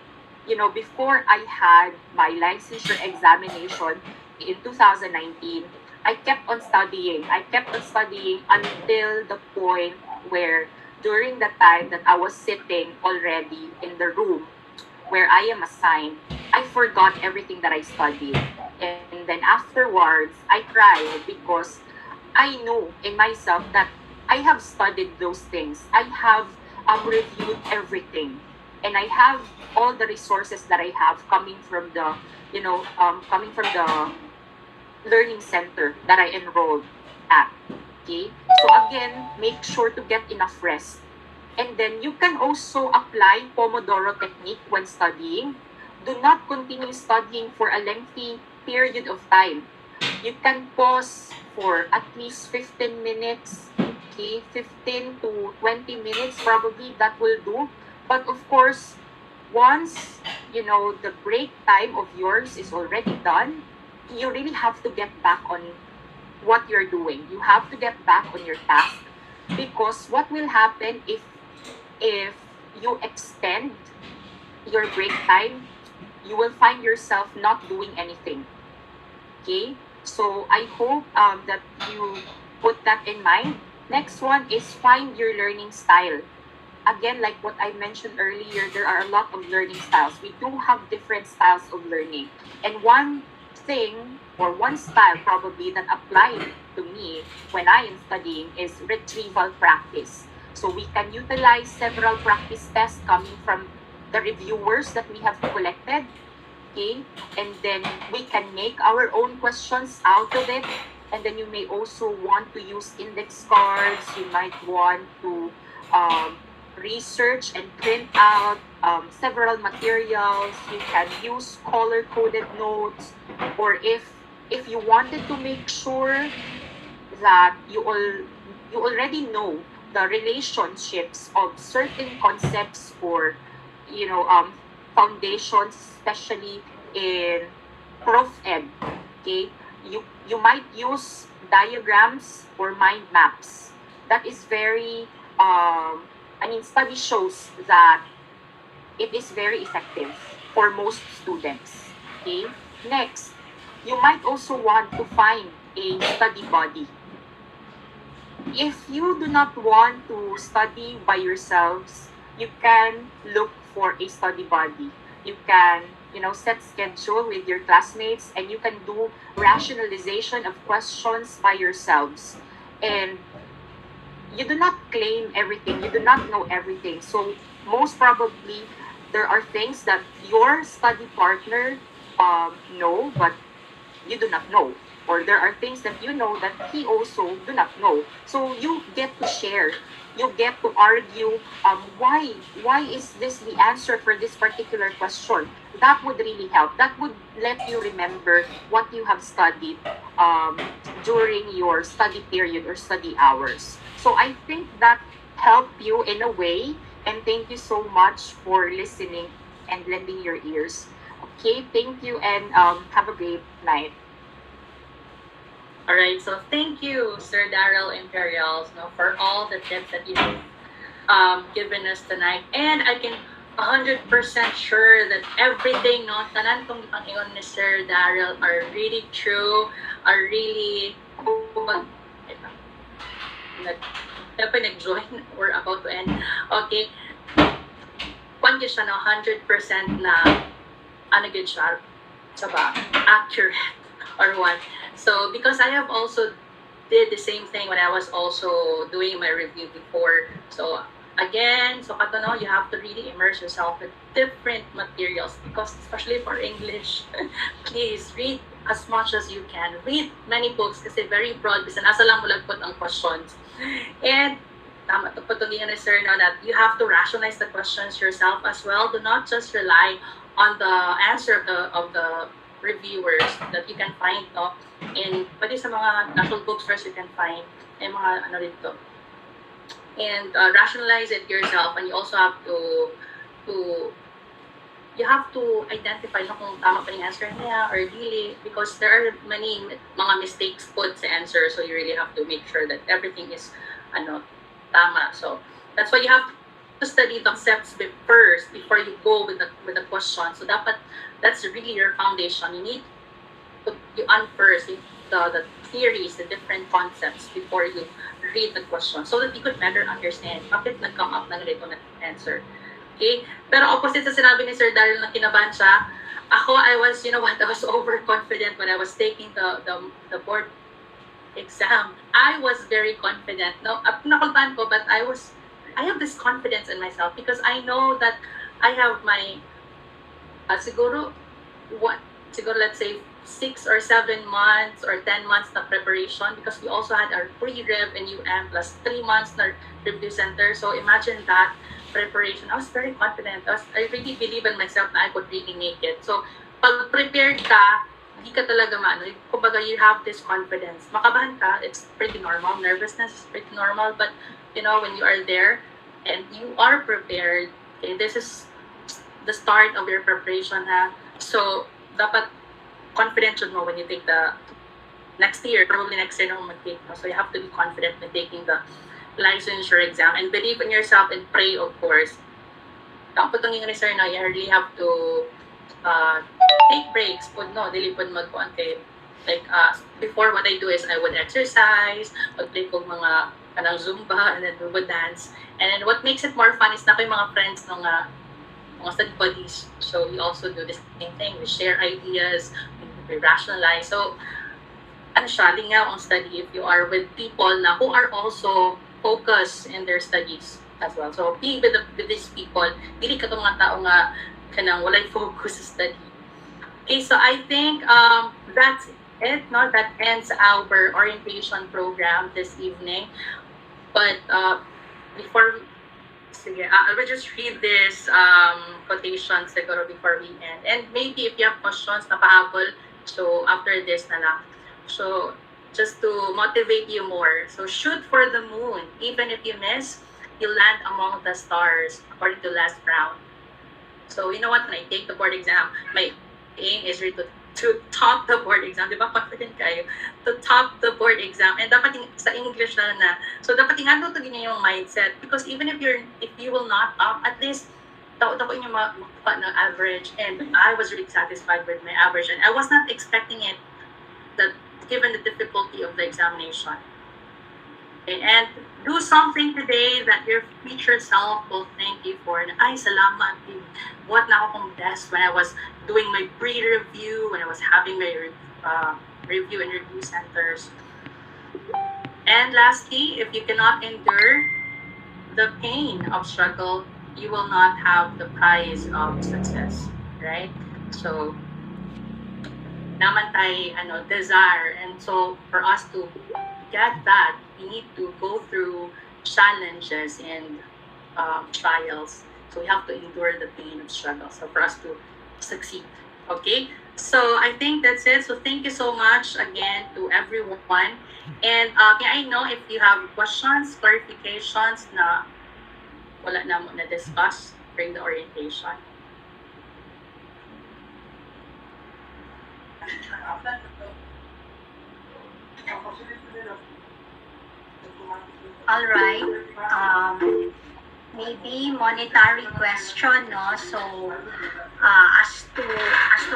had my licensure examination in 2019, I kept on studying. I kept on studying until the point where, during the time that I was sitting already in the room where I am assigned, I forgot everything that I studied. And then afterwards, I cried, because I know in myself that I have studied those things. I have reviewed everything. And I have all the resources that I have coming from the learning center that I enrolled at. Okay? So again, make sure to get enough rest. And then you can also apply Pomodoro technique when studying. Do not continue studying for a lengthy period of time. You can pause for at least 15 minutes, okay? 15 to 20 minutes, probably that will do. But of course, once, the break time of yours is already done, you really have to get back on what you're doing. You have to get back on your task, because what will happen if you extend your break time, you will find yourself not doing anything. Okay? So I hope that you put that in mind. Next one is find your learning style. Again, like what I mentioned earlier, there are a lot of learning styles. We do have different styles of learning. And one thing, or one style probably, that applied to me when I am studying is retrieval practice. So we can utilize several practice tests coming from the reviewers that we have collected. Okay? And then we can make our own questions out of it. And then you may also want to use index cards. You might want to research and print out several materials. You can use color-coded notes. Or if you wanted to make sure that you already know the relationships of certain concepts, or foundations, especially in prof ed, okay, you might use diagrams or mind maps. That is very study shows that it is very effective for most students. Okay? Next, you might also want to find a study buddy. If you do not want to study by yourselves, you can look for a study buddy. You can, set schedule with your classmates, and you can do rationalization of questions by yourselves. And you do not claim everything. You do not know everything. So most probably, there are things that your study partner know, but you do not know. Or there are things that you know that he also do not know. So you get to share. You get to argue why is this the answer for this particular question. That would really help. That would let you remember what you have studied during your study period or study hours. So I think that helped you in a way, and thank you so much for listening and lending your ears. Okay, thank you, and have a great night. All right, so thank you, Sir Daryl Imperials, for all the tips that you have given us tonight. And I can 100% sure that everything, tanan tong pangingon ni Sir Daryl are really true, are really, dapat nag-join, we're about to end. Okay, kung siya 100% na, good siya, accurate or what. So, because I have also did the same thing when I was also doing my review before. So, again, you have to really immerse yourself with different materials, because especially for English, please read as much as you can. Read many books kasi very broad, kasi nasa lang mo lagpot ang questions. And tama to patuloy ni Sir that you have to rationalize the questions yourself as well. Do not just rely on the answer of the reviewers that you can find in pwede sa mga national bookstores you can find mga dito. And rationalize it yourself, and you also have to you have to identify kung tama pa yung answer niya or really, because there are many mga mistakes put sa answer, so you really have to make sure that everything is tama. So that's why you have to study the concepts first before you go with the question. So that's really your foundation. You need to first the theories, the different concepts before you read the question, so that you could better understand bakit nag-come up ng ganito na answer. Okay? Pero opposite sa sinabi ni Sir Daryl na kinabahan siya, I was overconfident when I was taking the board exam. I was very confident. Nakultahan ko, but I have this confidence in myself because I know that I have my siguro let's say 6 or 7 months or 10 months na preparation, because we also had our pre-rev in UM plus 3 months na review center. So imagine that preparation. I was very confident. I really believe in myself na I could really make it. So pag prepared ka, hindi ka talaga kumbaga you have this confidence. Makabahan ka, it's pretty normal. Nervousness is pretty normal, but when you are there and you are prepared, okay, this is the start of your preparation, ha? So dapat confident should know when you take the next year, probably next year na mag-take. So you have to be confident when taking the licensure exam and believe in yourself and pray, of course. Ang putungin ni Sir na, you really have to take breaks. Dili pod mag-kuante. Like, before, what I do is I would exercise, mag-play ko mga kanang Zumba, and then we would dance. And then what makes it more fun is na ko yung mga friends ng mga study buddies. So we also do the same thing. We share ideas, we rationalize. So, lingaw ang study if you are with people who are also focused in their studies as well. So be with these people. Dili ka mga tao nga kanang walay focus sa study. Okay, so I think that's it. That ends our orientation program this evening. But before I will just read this quotation siguro before we end. And maybe if you have questions na pahabol, so after this na lang. So just to motivate you more. So shoot for the moon. Even if you miss, you land among the stars, according to last round. So you know what? When I take the board exam, my aim is really to to top the board exam. Di ba? Confident kayo. To top the board exam. And dapat sa English na. So, dapat ingatan to niyo yung mindset. Because even if you will not top, at least, dapat inyo makuha ng average. And I was really satisfied with my average. And I was not expecting it, that given the difficulty of the examination. Okay, and do something today that your future self will thank you for. Ay, salamat. What na ako kong best when I was doing my pre-review, when I was having my review and review centers. And lastly, if you cannot endure the pain of struggle, you will not have the prize of success, right? So, naman tayo, desire. And so, for us to get that, we need to go through challenges and trials. So we have to endure the pain of struggle. So for us to succeed. Okay? So I think that's it. So thank you so much again to everyone. And I know if you have questions, clarifications na wala na mo na-discuss during the orientation. All right. Maybe monetary question, no? So, as to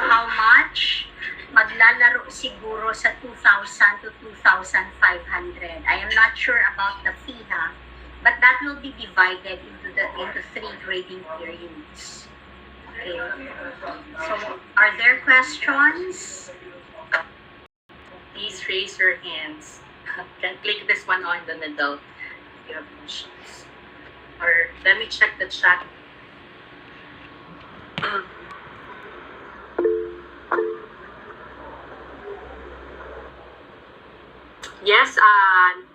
how much maglalaro siguro sa 2,000 to 2,500. I am not sure about the fee, ha? But that will be divided into 3 grading periods. Okay. So, are there questions? Please raise your hands. Can click this one on the middle if you have questions. Or let me check the chat. Yes,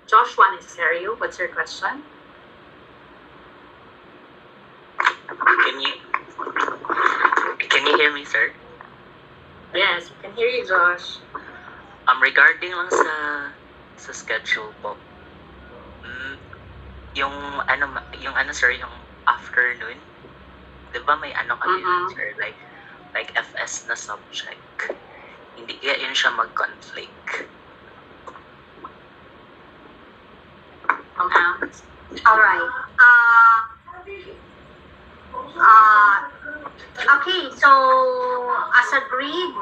Joshua Nicerio, what's your question? Can you hear me, sir? Yes, we can hear you, Josh. Regarding lang sa schedule po. Yung sir, yung afternoon, 'di ba may kami sir, like FS na subject. Hindi kaya yun siya mag-conflict. All right. Okay, so as agreed,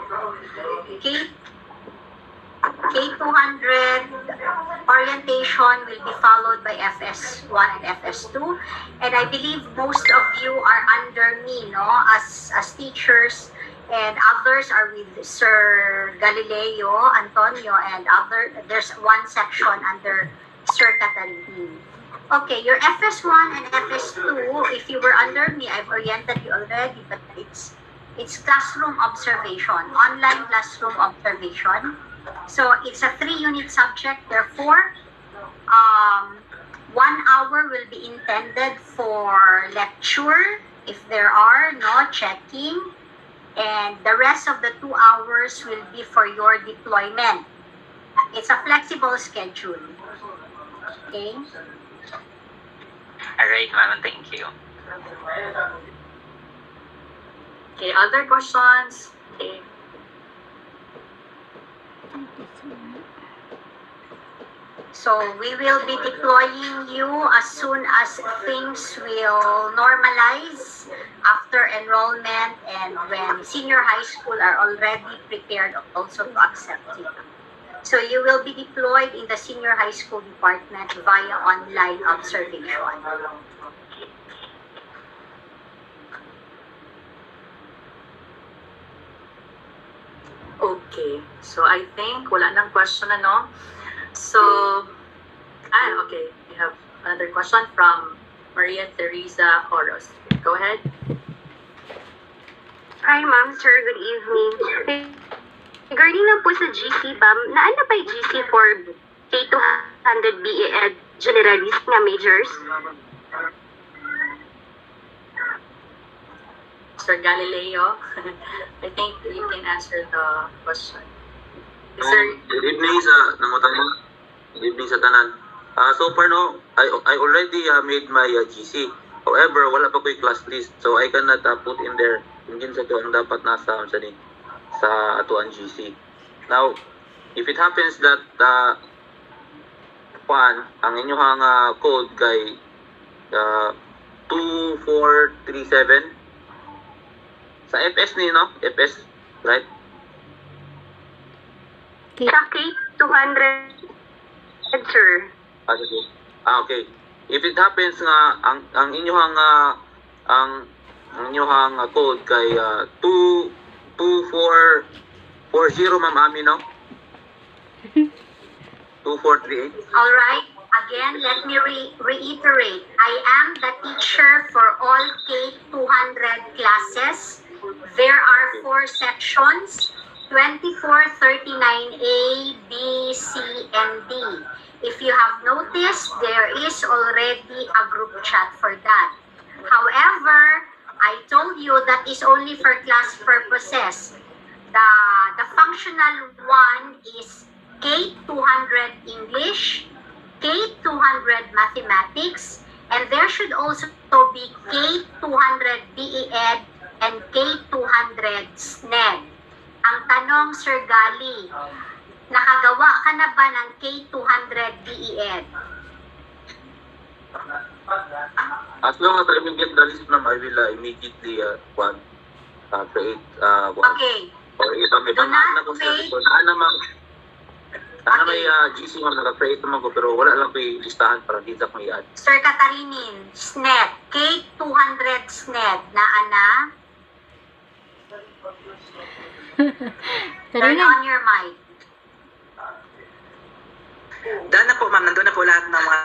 cate200 orientation will be followed by FS1 and FS2, and I believe most of you are under me, no, as teachers, and others are with Sir Galileo, Antonio, and there's one section under Sir Catalin. Okay, your FS1 and FS2, if you were under me, I've oriented you already, but it's classroom observation, online classroom observation. So it's a 3-unit subject, therefore, 1 hour will be intended for lecture, if there are, no, checking, and the rest of the 2 hours will be for your deployment. It's a flexible schedule. Okay? Alright, ma'am, thank you. Okay, other questions? Okay. So we will be deploying you as soon as things will normalize after enrollment and when senior high school are already prepared also to accept you. So you will be deployed in the senior high school department via online observation. Okay, so I think wala nang question, ano? So, okay, we have another question from Maria Teresa Horos. Go ahead. Hi, ma'am, sir. Good evening. Regarding lang po sa GC, ma'am, naano pa yung GC for cate200 BA Ed Generalist nga majors? Sir Galileo, I think you can answer the question. Sir, Good evening sa nangutan mo. Good evening sa tanan. So far no, I already made my GC. However, wala pa ko yung class list. So I cannot put in there. Hindi sa to ang dapat nasa sa ni. sa atuan GC. Now, if it happens that ang inyong code kay 2437 sa FS ni, no? FS, right? Sa cate200, sir. Okay. If it happens nga ang inyong ang inyong code kay 2440, ma'am Ami, no? 2438. All right. Again, let me reiterate. I am the teacher for all cate200 classes. There are 4 sections, 2439A, B, C, and D. If you have noticed, there is already a group chat for that. However, I told you that is only for class purposes. The functional one is cate200 English, cate200 Mathematics, and there should also be cate200 BE-Ed and cate200 SNED. Ang tanong, Sir Gali, nakagawa ka na ba ng cate200 BE-Ed? As long as I will get the list, ma'am, I will immediately create one. Okay. Or if may pangalan na ko sa record, may GC ma'am, naka-create naman ko, pero wala lang ko yung listahan para dito ko i-add. Sir Katarinin, SNED, cate200 SNED, na ana? Turn on your mic. Daan na po, ma'am. Nandun na po lahat ng mga